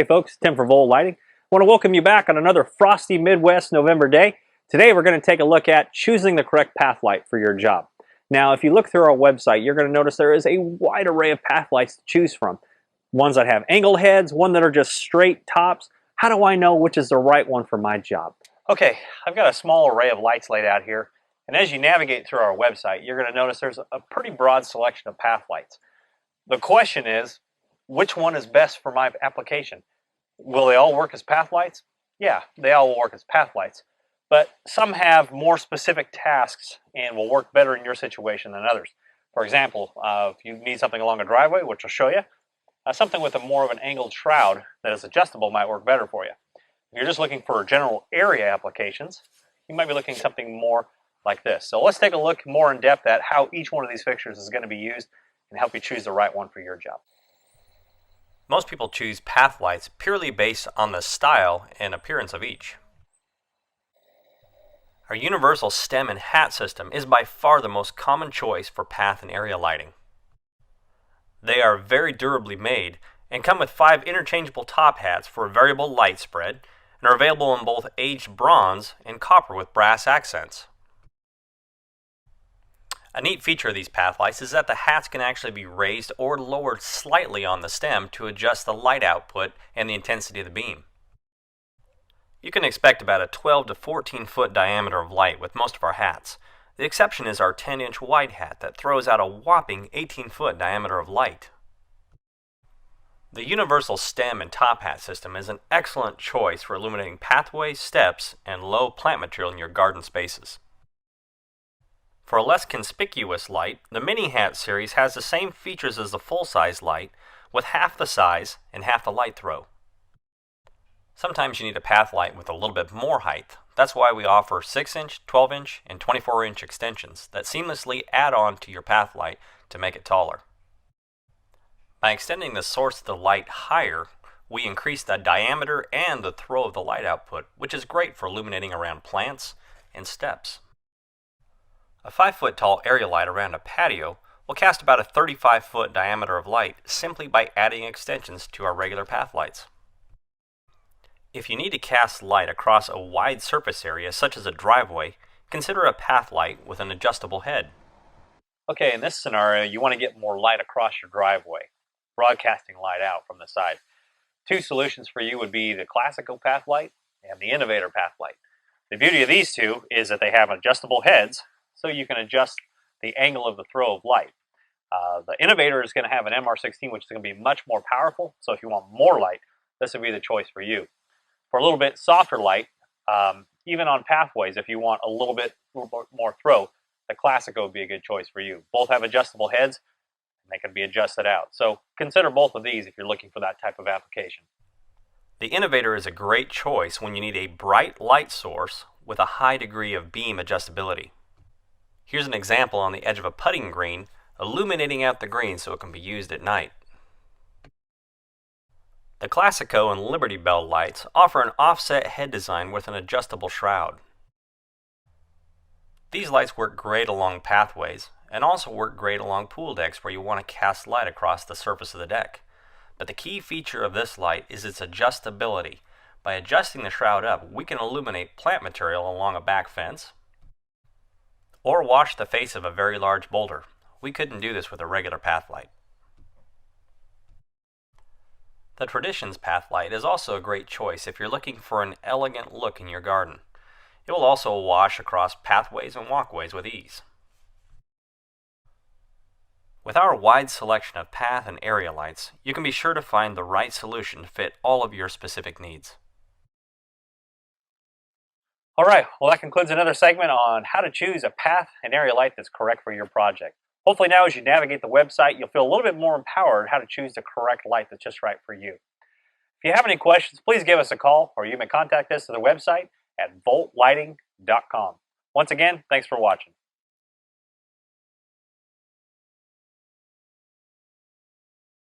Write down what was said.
Hey folks, Tim for Volt Lighting. I want to welcome you back on another frosty Midwest November day. Today we're going to take a look at choosing the correct path light for your job. Now if you look through our website, you're going to notice there is a wide array of path lights to choose from. Ones that have angled heads, one that are just straight tops. How do I know which is the right one for my job? Okay, I've got a small array of lights laid out here, and as you navigate through our website, you're going to notice there's a pretty broad selection of path lights. The question is, which one is best for my application? Will they all work as path lights? Yeah, they all will work as path lights, but some have more specific tasks and will work better in your situation than others. For example, if you need something along a driveway, which I'll show you, something with more of an angled shroud that is adjustable might work better for you. If you're just looking for general area applications, you might be looking at something more like this. So let's take a look more in depth at how each one of these fixtures is going to be used and help you choose the right one for your job. Most people choose path lights purely based on the style and appearance of each. Our universal stem and hat system is by far the most common choice for path and area lighting. They are very durably made and come with 5 interchangeable top hats for a variable light spread and are available in both aged bronze and copper with brass accents. A neat feature of these path lights is that the hats can actually be raised or lowered slightly on the stem to adjust the light output and the intensity of the beam. You can expect about a 12 to 14 foot diameter of light with most of our hats. The exception is our 10-inch wide hat that throws out a whopping 18-foot diameter of light. The universal stem and top hat system is an excellent choice for illuminating pathways, steps, and low plant material in your garden spaces. For a less conspicuous light, the Mini Hat series has the same features as the full-size light, with half the size and half the light throw. Sometimes you need a path light with a little bit more height. That's why we offer 6-inch, 12-inch, and 24-inch extensions that seamlessly add on to your path light to make it taller. By extending the source of the light higher, we increase the diameter and the throw of the light output, which is great for illuminating around plants and steps. A 5-foot tall area light around a patio will cast about a 35-foot diameter of light simply by adding extensions to our regular path lights. If you need to cast light across a wide surface area such as a driveway, consider a path light with an adjustable head. Okay, in this scenario, you want to get more light across your driveway, broadcasting light out from the side. 2 solutions for you would be the Clasico path light and the Innovator path light. The beauty of these two is that they have adjustable heads, so you can adjust the angle of the throw of light. The Innovator is going to have an MR16, which is going to be much more powerful, so if you want more light, this would be the choice for you. For a little bit softer light, even on pathways, if you want a little bit more throw, the Clasico would be a good choice for you. Both have adjustable heads, and they can be adjusted out. So consider both of these if you're looking for that type of application. The Innovator is a great choice when you need a bright light source with a high degree of beam adjustability. Here's an example on the edge of a putting green, illuminating out the green so it can be used at night. The Clasico and Liberty Bell lights offer an offset head design with an adjustable shroud. These lights work great along pathways and also work great along pool decks where you want to cast light across the surface of the deck. But the key feature of this light is its adjustability. By adjusting the shroud up, we can illuminate plant material along a back fence, or wash the face of a very large boulder. We couldn't do this with a regular path light. The Traditions path light is also a great choice if you're looking for an elegant look in your garden. It will also wash across pathways and walkways with ease. With our wide selection of path and area lights, you can be sure to find the right solution to fit all of your specific needs. All right, well that concludes another segment on how to choose a path and area light that's correct for your project. Hopefully now as you navigate the website, you'll feel a little bit more empowered how to choose the correct light that's just right for you. If you have any questions, please give us a call or you may contact us at the website at voltlighting.com. Once again, thanks for watching.